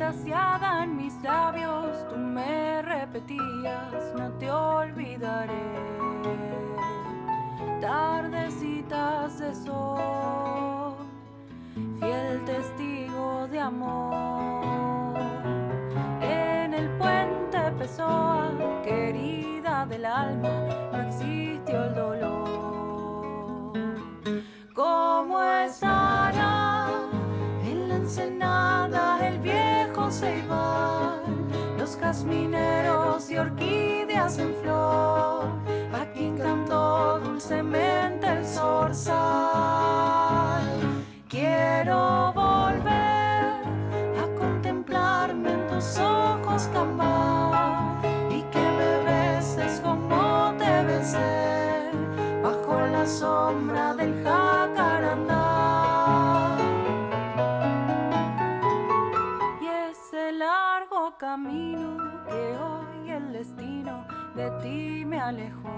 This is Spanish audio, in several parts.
extasiada en mis labios, tú me repetías, no te olvidaré. Tardecitas de sol, fiel testigo de amor. En el puente Pessoa, querida del alma, no existió el dolor. ¿Cómo estará en la ensenada el viejo ceibal, los jazmineros y orquídeas en flor, a quien cantó dulcemente el zorzal? Quiero volver a contemplarme en tus ojos, Camba, y que me beses como te besé bajo la sombra del jacarandá. Y ese largo camino que hoy el destino de ti me alejó,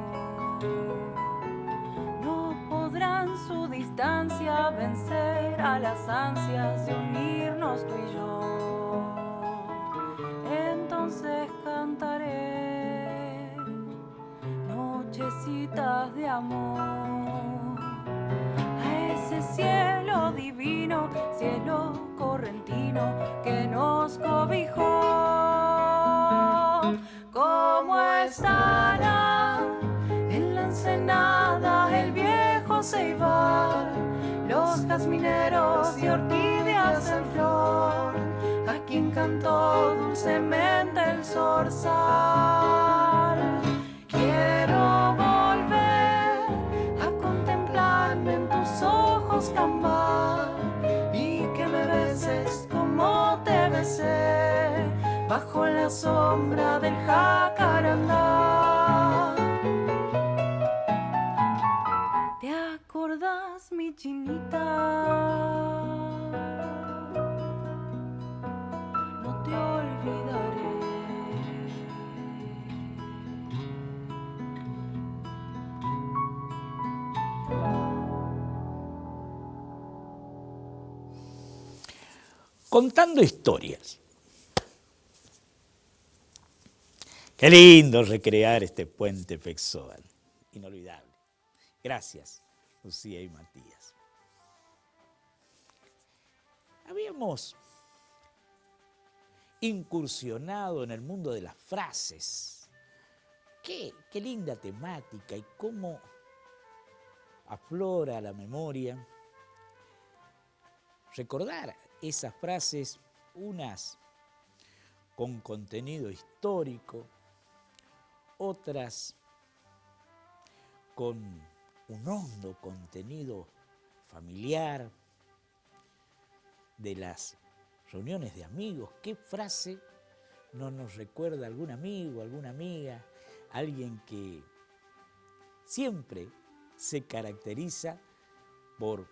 no podrán su distancia vencer a las ansias de unirnos tú y yo. Entonces cantaré nochecitas de amor a ese cielo divino, cielo correntino que nos cobijó. ¿Cómo estará en la ensenada el viejo ceibal, los jazmineros y orquídeas en flor, a quien cantó dulcemente el zorzal? Quiero volver a contemplarme en tus ojos, Camba, y que me beses como te besé bajo la sombra del jacarandá. ¿Te acordás, mi chinita? No te olvidaré. Contando historias. Qué lindo recrear este puente Pessoa. Inolvidable. Gracias, Lucía y Matías. Habíamos incursionado en el mundo de las frases. Qué linda temática y cómo aflora la memoria recordar esas frases, unas con contenido histórico, otras con un hondo contenido familiar, de las reuniones de amigos. ¿Qué frase no nos recuerda algún amigo, alguna amiga, alguien que siempre se caracteriza por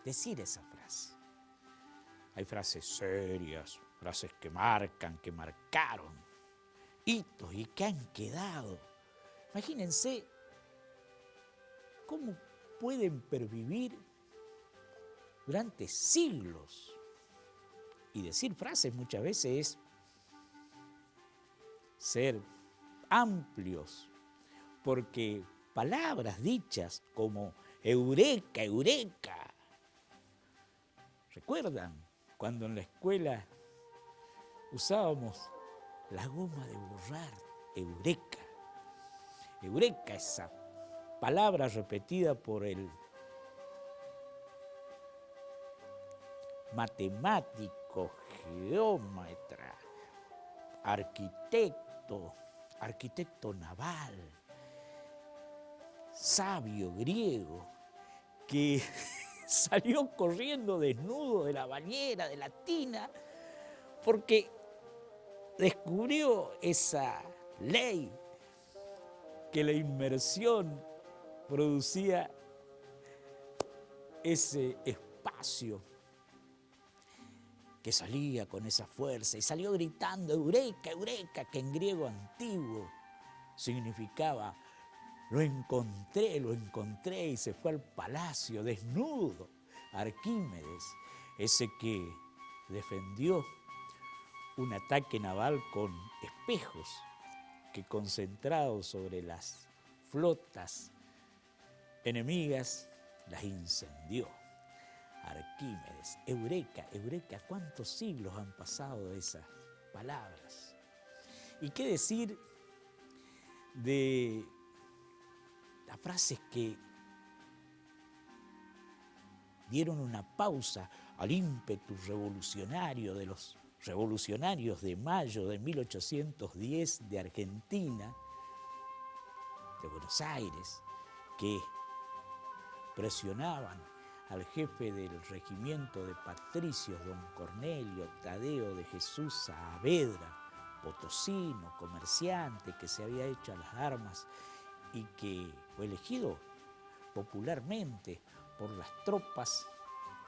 decir esa frase? Hay frases serias, frases que marcan, que marcaron hitos y que han quedado. Imagínense cómo pueden pervivir durante siglos. Y decir frases muchas veces es ser amplios, porque palabras dichas como eureka, eureka. ¿Recuerdan cuando en la escuela usábamos la goma de borrar? Eureka. Eureka, esa palabra repetida por el matemático, geómetra, arquitecto naval, sabio griego, que salió corriendo desnudo de la bañera, de la tina, porque descubrió esa ley que la inmersión producía ese espacio que salía con esa fuerza y salió gritando eureka, eureka, que en griego antiguo significaba lo encontré, y se fue al palacio desnudo. Arquímedes, ese que defendió un ataque naval con espejos que, concentrados sobre las flotas enemigas, las incendió. Arquímedes, eureka, eureka, ¿cuántos siglos han pasado de esas palabras? ¿Y qué decir de las frases que dieron una pausa al ímpetu revolucionario de los revolucionarios de mayo de 1810 de Argentina, de Buenos Aires, que presionaban al jefe del regimiento de patricios, don Cornelio Tadeo de Jesús Saavedra, potosino, comerciante, que se había hecho a las armas y que fue elegido popularmente por las tropas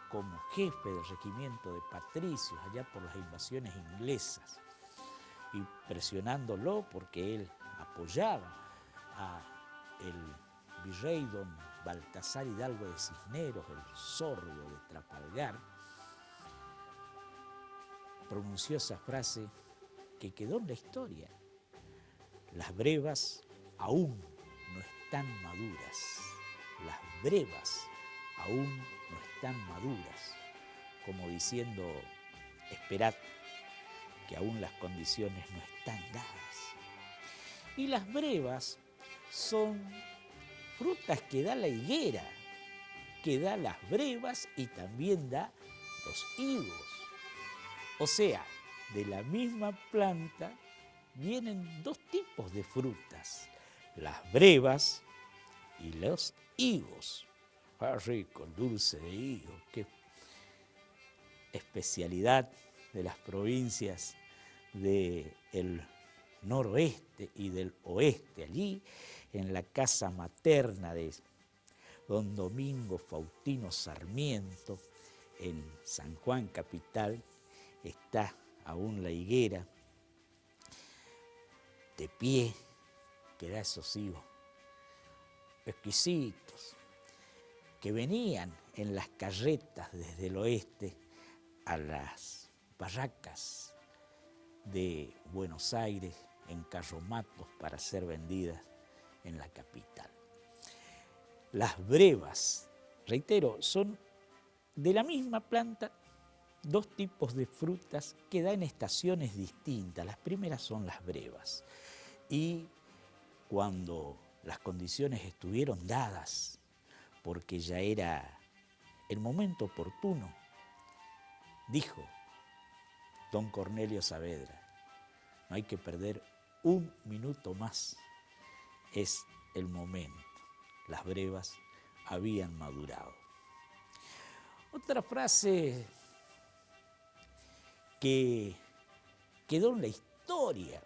como jefe del regimiento de patricios allá por las invasiones inglesas, y presionándolo porque él apoyaba a el virrey don Baltasar Hidalgo de Cisneros, el sordo de Trafalgar, pronunció esa frase que quedó en la historia: las brevas aún no están maduras, las brevas aún no están maduras, como diciendo, esperad, que aún las condiciones no están dadas. Y las brevas son frutas que da la higuera, que da las brevas y también da los higos. O sea, de la misma planta vienen dos tipos de frutas, las brevas y los higos. ¡Ah, rico, dulce de higo! ¡Qué especialidad de las provincias del noroeste y del oeste! Allí, en la casa materna de don Domingo Faustino Sarmiento, en San Juan capital, está aún la higuera de pie, que da esos higos exquisitos, que venían en las carretas desde el oeste a las barracas de Buenos Aires en carromatos para ser vendidas en la capital. Las brevas, reitero, son de la misma planta dos tipos de frutas que dan en estaciones distintas. Las primeras son las brevas, y cuando las condiciones estuvieron dadas, porque ya era el momento oportuno, dijo don Cornelio Saavedra: no hay que perder un minuto más, es el momento. Las brevas habían madurado. Otra frase que quedó en la historia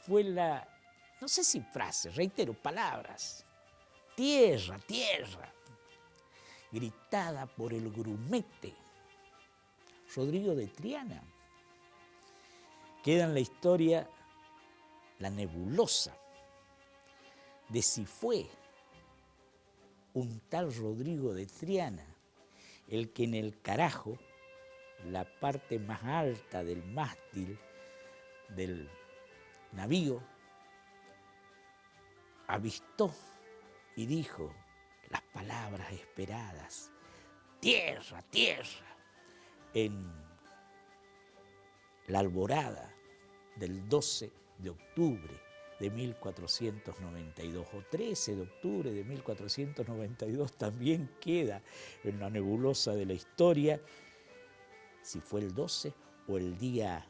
fue la, no sé si frase, reitero, palabras: tierra, tierra, gritada por el grumete Rodrigo de Triana. Queda en la historia la nebulosa de si fue un tal Rodrigo de Triana el que en el carajo, la parte más alta del mástil del navío, avistó y dijo las palabras esperadas: tierra, tierra, en la alborada del 12 de octubre de 1492, o 13 de octubre de 1492, también queda en la nebulosa de la historia si fue el 12 o el día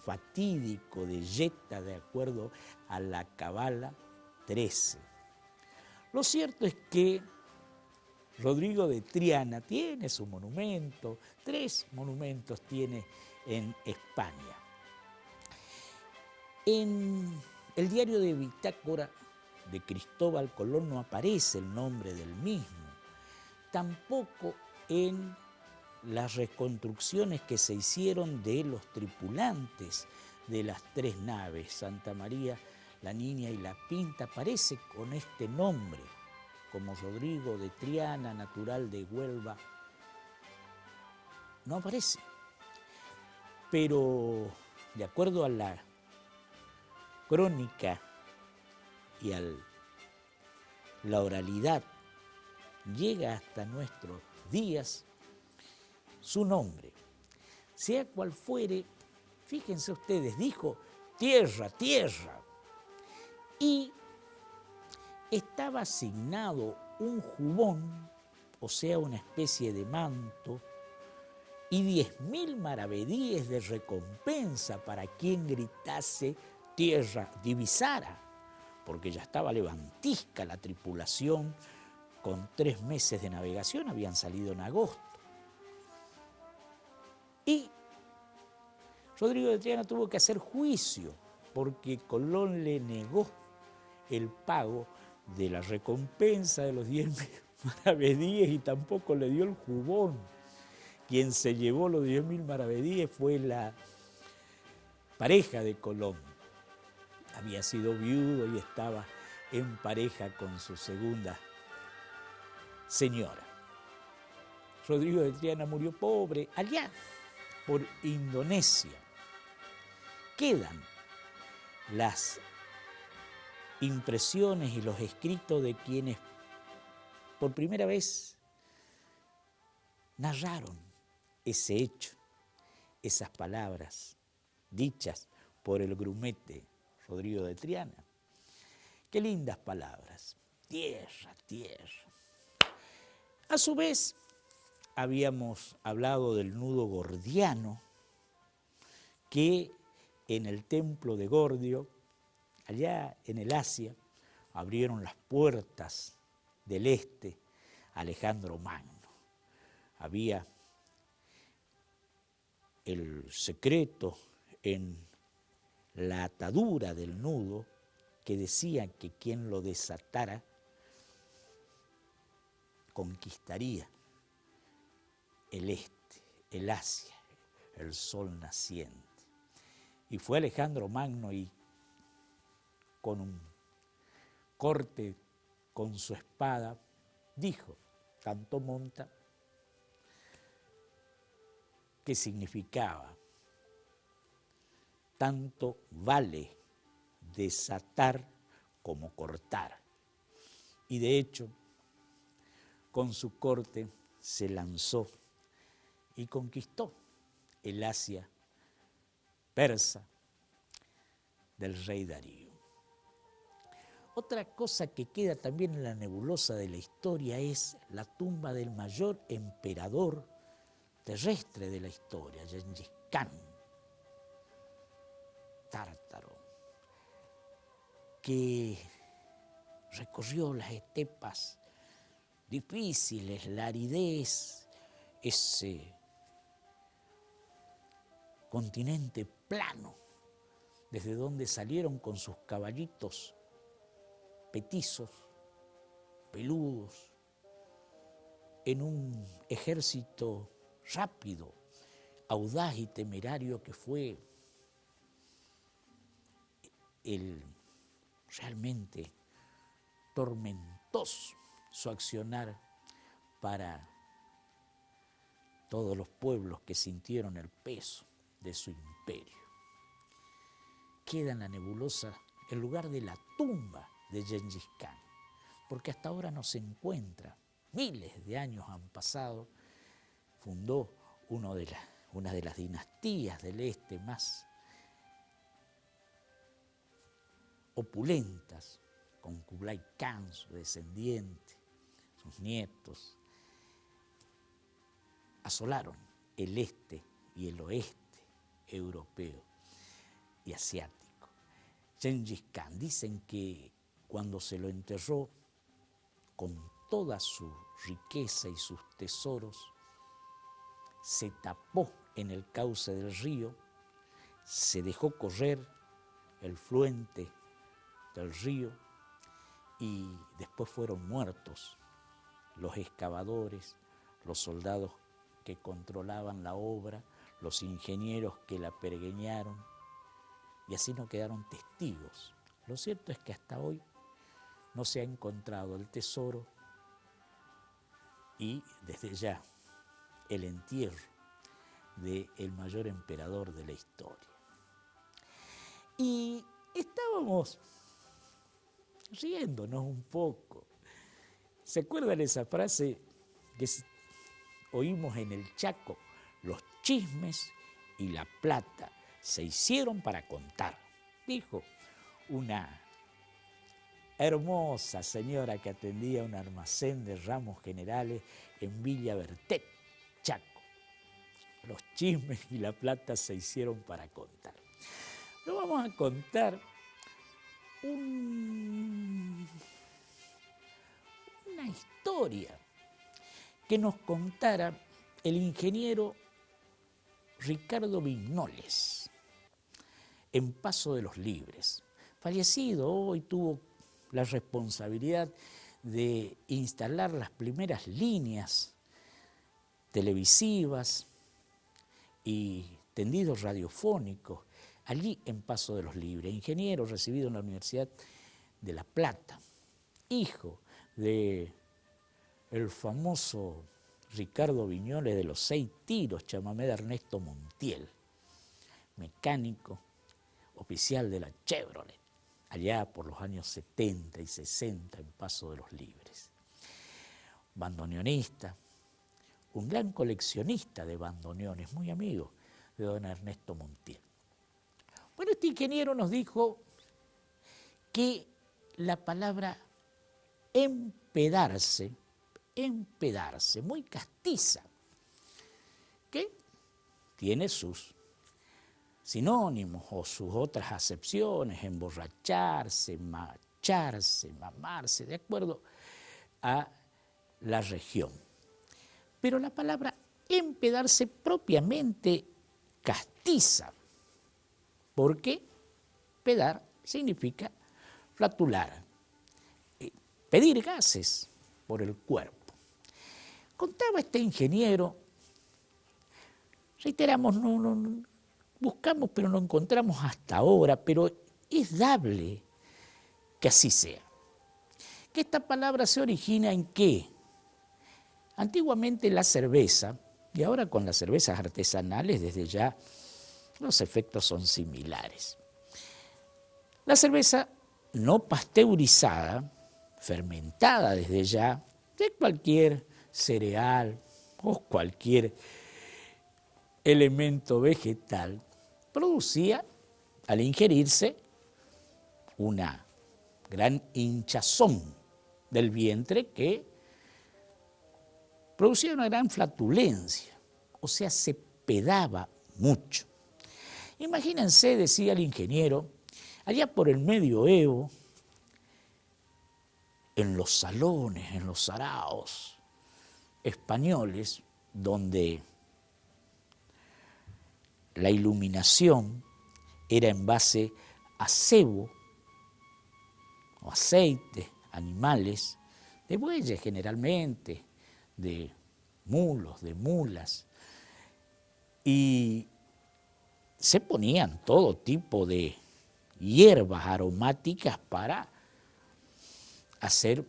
fatídico de Yeta, de acuerdo a la Cábala 13. Lo cierto es que Rodrigo de Triana tiene su monumento, 3 monumentos tiene en España. En el diario de bitácora de Cristóbal Colón no aparece el nombre del mismo, tampoco en las reconstrucciones que se hicieron de los tripulantes de las 3 naves, Santa María, la Niña y la Pinta, aparece con este nombre, como Rodrigo de Triana, natural de Huelva. No aparece. Pero de acuerdo a la crónica y a la oralidad, llega hasta nuestros días su nombre. Sea cual fuere, fíjense ustedes, dijo tierra, tierra. Y estaba asignado un jubón, o sea, una especie de manto, y 10.000 maravedíes de recompensa para quien gritase tierra, divisara, porque ya estaba levantisca la tripulación, con 3 meses de navegación, habían salido en agosto. Y Rodrigo de Triana tuvo que hacer juicio, porque Colón le negó el pago de la recompensa de los 10.000 maravedíes y tampoco le dio el jubón. Quien se llevó los 10.000 maravedíes fue la pareja de Colón. Había sido viudo y estaba en pareja con su segunda señora. Rodrigo de Triana murió pobre allá, por Indonesia. Quedan las impresiones y los escritos de quienes por primera vez narraron ese hecho, esas palabras dichas por el grumete Rodrigo de Triana. Qué lindas palabras, tierra, tierra. A su vez, habíamos hablado del nudo gordiano, que en el templo de Gordio, allá en el Asia, abrieron las puertas del este a Alejandro Magno. Había el secreto en la atadura del nudo que decía que quien lo desatara conquistaría el este, el Asia, el sol naciente. Y fue Alejandro Magno y con un corte con su espada dijo, tanto monta, que significaba, tanto vale desatar como cortar. Y de hecho, con su corte se lanzó y conquistó el Asia persa del rey Darío. Otra cosa que queda también en la nebulosa de la historia es la tumba del mayor emperador terrestre de la historia, Gengis Khan, tártaro, que recorrió las estepas difíciles, la aridez, ese continente plano, desde donde salieron con sus caballitos petizos, peludos, en un ejército rápido, audaz y temerario que fue el realmente tormentoso su accionar para todos los pueblos que sintieron el peso de su imperio. Queda en la nebulosa el lugar de la tumba de Gengis Khan, porque hasta ahora no se encuentra. Miles de años han pasado. Fundó una de las dinastías del este más opulentas, con Kublai Khan, su descendiente, sus nietos. Asolaron el este y el oeste europeo y asiático. Gengis Khan, dicen que cuando se lo enterró con toda su riqueza y sus tesoros, se tapó en el cauce del río, se dejó correr el fluente del río y después fueron muertos los excavadores, los soldados que controlaban la obra, los ingenieros que la pergeñaron, y así no quedaron testigos. Lo cierto es que hasta hoy no se ha encontrado el tesoro y desde ya el entierro del mayor emperador de la historia. Y estábamos riéndonos un poco. ¿Se acuerdan esa frase que oímos en el Chaco? Los chismes y la plata se hicieron para contar, dijo una hermosa señora que atendía un almacén de ramos generales en Villa Bertet, Chaco. Los chismes y la plata se hicieron para contar. Nos vamos a contar una historia que nos contara el ingeniero Ricardo Vignoles, en Paso de los Libres. Fallecido, hoy tuvo la responsabilidad de instalar las primeras líneas televisivas y tendidos radiofónicos allí en Paso de los Libres. Ingeniero recibido en la Universidad de La Plata, hijo de el famoso Ricardo Vignoles de los 6 tiros, chamamé de Ernesto Montiel, mecánico, oficial de la Chevrolet, allá por los años 70 y 60 en Paso de los Libres. Bandoneonista, un gran coleccionista de bandoneones, muy amigo de don Ernesto Montiel. Bueno, este ingeniero nos dijo que la palabra empedarse, muy castiza, que tiene sus sinónimos o sus otras acepciones, emborracharse, macharse, mamarse, de acuerdo a la región. Pero la palabra empedarse propiamente castiza, porque pedar significa flatular, pedir gases por el cuerpo. Contaba este ingeniero, reiteramos, no buscamos pero no encontramos hasta ahora, pero es dable que así sea. Que esta palabra se origina en qué. Antiguamente la cerveza, y ahora con las cervezas artesanales desde ya los efectos son similares. La cerveza no pasteurizada, fermentada desde ya, de cualquier cereal o cualquier elemento vegetal, producía, al ingerirse, una gran hinchazón del vientre que producía una gran flatulencia, o sea, se pedaba mucho. Imagínense, decía el ingeniero, allá por el medioevo, en los salones, en los saraos españoles, donde la iluminación era en base a sebo o aceite, animales, de bueyes generalmente, de mulos, de mulas, y se ponían todo tipo de hierbas aromáticas para hacer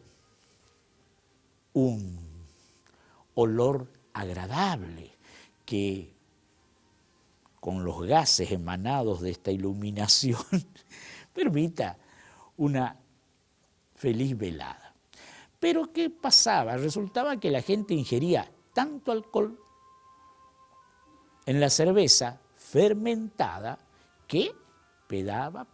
un olor agradable que con los gases emanados de esta iluminación permita una feliz velada. Pero ¿qué pasaba? Resultaba que la gente ingería tanto alcohol en la cerveza fermentada que pedaba,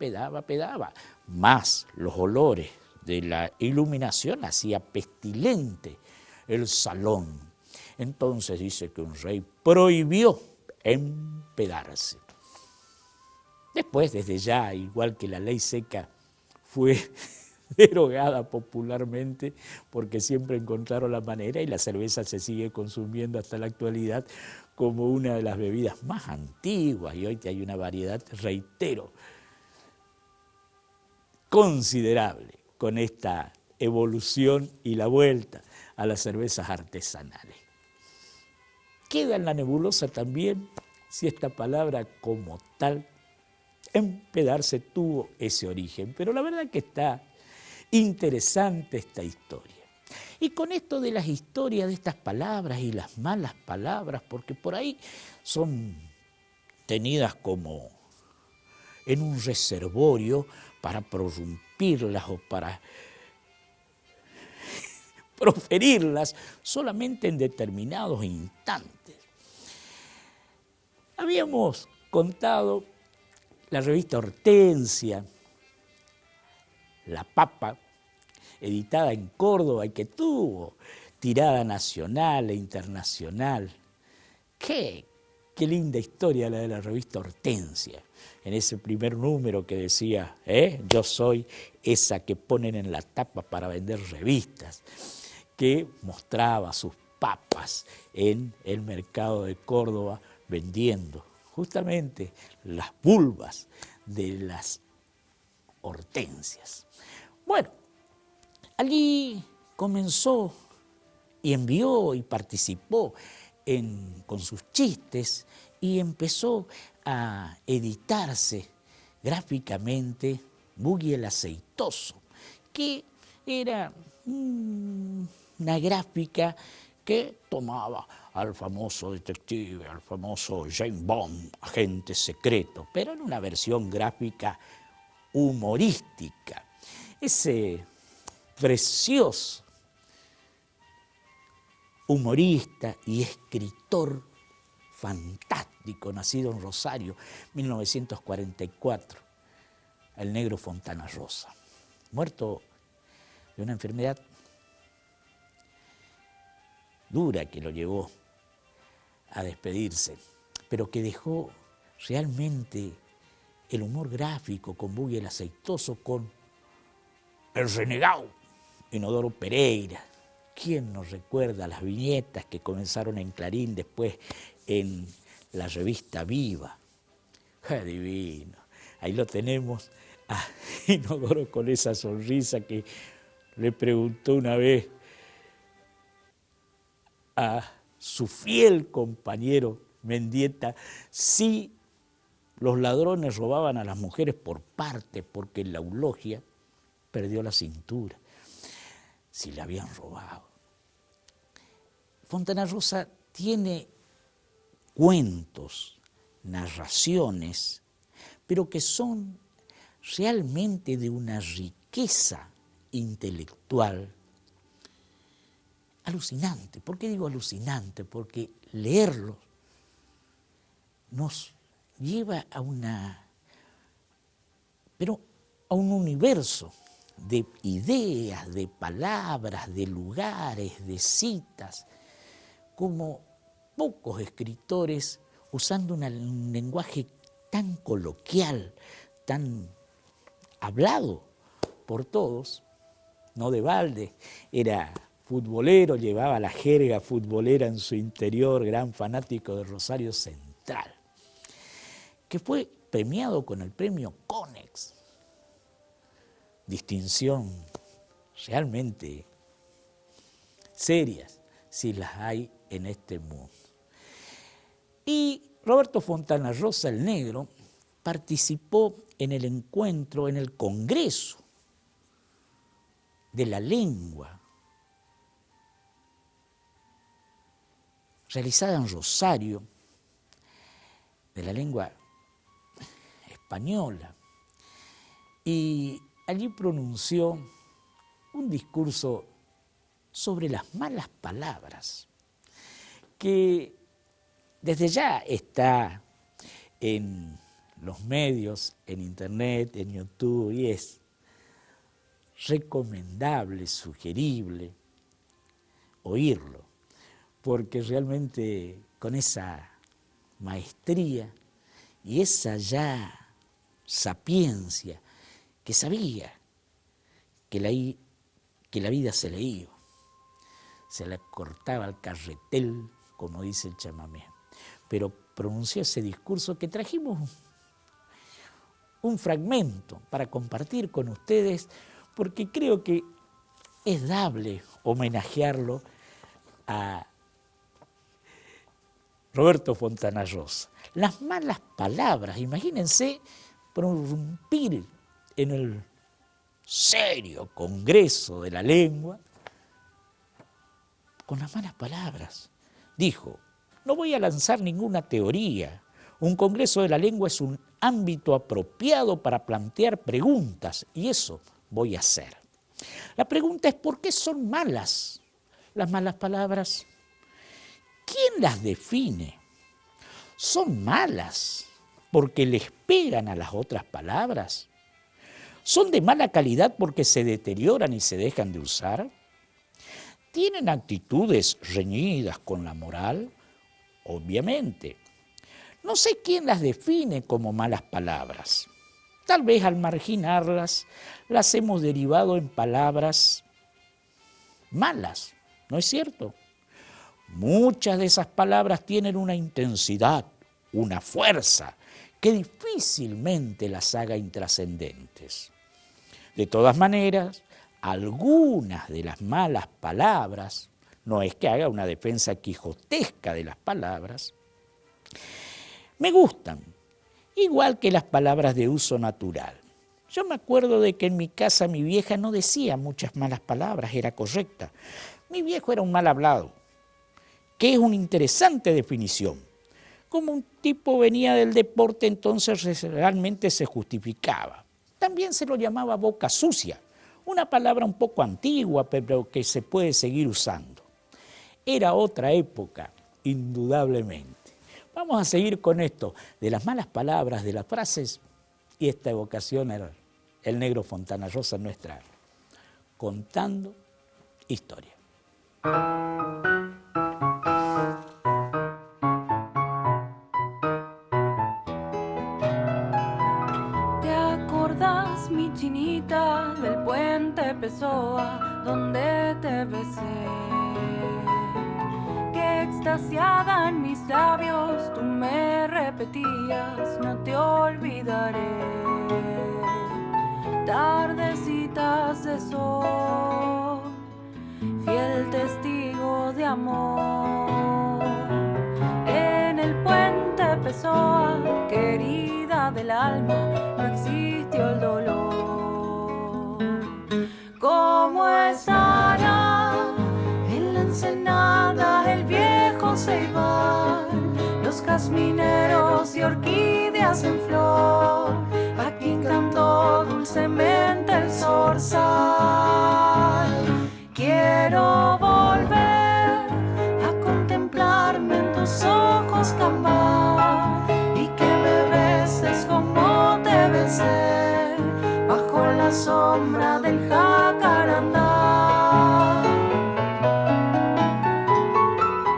más los olores de la iluminación hacía pestilente el salón. Entonces dice que un rey prohibió empedarse. Después, desde ya, igual que la ley seca fue derogada popularmente, porque siempre encontraron la manera y la cerveza se sigue consumiendo hasta la actualidad como una de las bebidas más antiguas, y hoy hay una variedad, reitero, considerable con esta evolución y la vuelta a las cervezas artesanales. Queda en la nebulosa también si esta palabra como tal, empedarse, tuvo ese origen, pero la verdad que está interesante esta historia. Y con esto de las historias de estas palabras y las malas palabras, porque por ahí son tenidas como en un reservorio para prorrumpirlas o para proferirlas solamente en determinados instantes. Habíamos contado la revista Hortensia, La Papa, editada en Córdoba y que tuvo tirada nacional e internacional. Qué linda historia la de la revista Hortensia, en ese primer número que decía, yo soy esa que ponen en la tapa para vender revistas, que mostraba sus papas en el mercado de Córdoba vendiendo justamente las vulvas de las hortensias. Bueno, allí comenzó y envió y participó con sus chistes y empezó a editarse gráficamente Buggy el Aceitoso, que era una gráfica que tomaba al famoso detective, al famoso James Bond, agente secreto, pero en una versión gráfica humorística. Ese precioso humorista y escritor fantástico, nacido en Rosario, 1944, el negro Fontana Rosa, muerto de una enfermedad dura que lo llevó a despedirse, pero que dejó realmente el humor gráfico con Buggy el Aceitoso, con el renegado Inodoro Pereira. ¿Quién nos recuerda las viñetas que comenzaron en Clarín, después en la revista Viva? Divino. Ahí lo tenemos a Inodoro con esa sonrisa que le preguntó una vez a su fiel compañero Mendieta si los ladrones robaban a las mujeres por parte, porque en la eulogia perdió la cintura, si le habían robado. Fontana Rosa tiene cuentos, narraciones, pero que son realmente de una riqueza intelectual alucinante. ¿Por qué digo alucinante? Porque leerlos nos lleva a un universo de ideas, de palabras, de lugares, de citas, como pocos escritores, usando un lenguaje tan coloquial, tan hablado por todos. No de balde, era futbolero, llevaba la jerga futbolera en su interior, gran fanático de Rosario Central, que fue premiado con el premio Conex, distinción realmente serias, si las hay en este mundo. Y Roberto Fontana Rosa, el negro, participó en el encuentro, en el Congreso de la Lengua, realizada en Rosario, de la lengua española, y allí pronunció un discurso sobre las malas palabras, que desde ya está en los medios, en internet, en YouTube, y es recomendable, sugerible oírlo, porque realmente con esa maestría y esa ya sapiencia que sabía que la vida se le iba, se le cortaba el carretel, como dice el chamamé, pero pronunció ese discurso que trajimos un fragmento para compartir con ustedes, porque creo que es dable homenajearlo a Roberto Fontana Rosa. Las malas palabras, imagínense prorrumpir en el serio Congreso de la Lengua con las malas palabras. Dijo, no voy a lanzar ninguna teoría. Un congreso de la lengua es un ámbito apropiado para plantear preguntas y eso voy a hacer. La pregunta es, ¿por qué son malas las malas palabras? ¿Quién las define? ¿Son malas porque les pegan a las otras palabras? ¿Son de mala calidad porque se deterioran y se dejan de usar? ¿Tienen actitudes reñidas con la moral? Obviamente. No sé quién las define como malas palabras. Tal vez al marginarlas, las hemos derivado en palabras malas, ¿no es cierto? Muchas de esas palabras tienen una intensidad, una fuerza, que difícilmente las haga intrascendentes. De todas maneras, algunas de las malas palabras, no es que haga una defensa quijotesca de las palabras, me gustan, igual que las palabras de uso natural. Yo me acuerdo de que en mi casa mi vieja no decía muchas malas palabras, era correcta. Mi viejo era un mal hablado, que es una interesante definición. Como un tipo venía del deporte, entonces realmente se justificaba. También se lo llamaba boca sucia, una palabra un poco antigua, pero que se puede seguir usando. Era otra época, indudablemente. Vamos a seguir con esto, de las malas palabras, de las frases, y esta evocación era el negro Fontana Rosa nuestra, contando historia. ¿Te acordás, mi chinita, del puente Pessoa, donde te besé? Que extasiada en mis labios tú me repetías, no te olvidaré. Tardecitas de sol, fiel testigo de amor. En el puente Pessoa, querida del alma, no existió el dolor. ¿Cómo estará en la ensenada el viejo ceibal, los jazmineros y orquídeas en flor, a quien cantó dulcemente el zorzal? Quiero volver a contemplarme en tus ojos, Cambá, y que me beses como te besé bajo la sombra del jacarandá.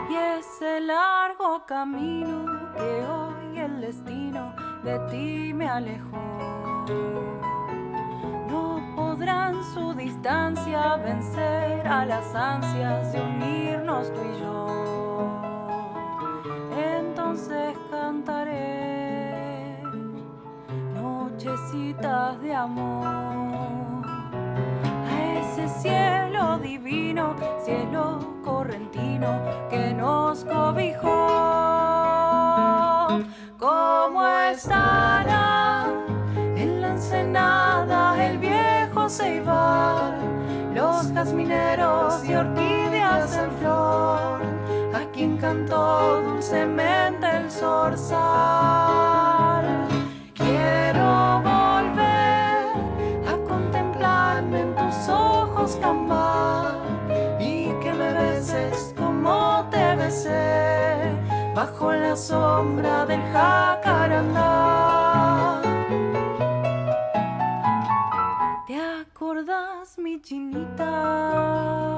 Y ese largo camino que hoy el destino de ti me alejó, no podrán su distancia vencer a las ansias de unirnos tú y yo. Entonces cantaré nochecitas de amor a ese cielo divino, cielo correntino que nos cobijó. ¿Cómo estará en la ensenada el viejo ceibal, los jazmineros y orquídeas en flor, a quien cantó dulcemente el zorzal? Quiero volver a contemplarme en tus ojos, Cambá, y que me beses como te besé bajo la sombra del jacarandá. ¿Te acordás, mi chinita?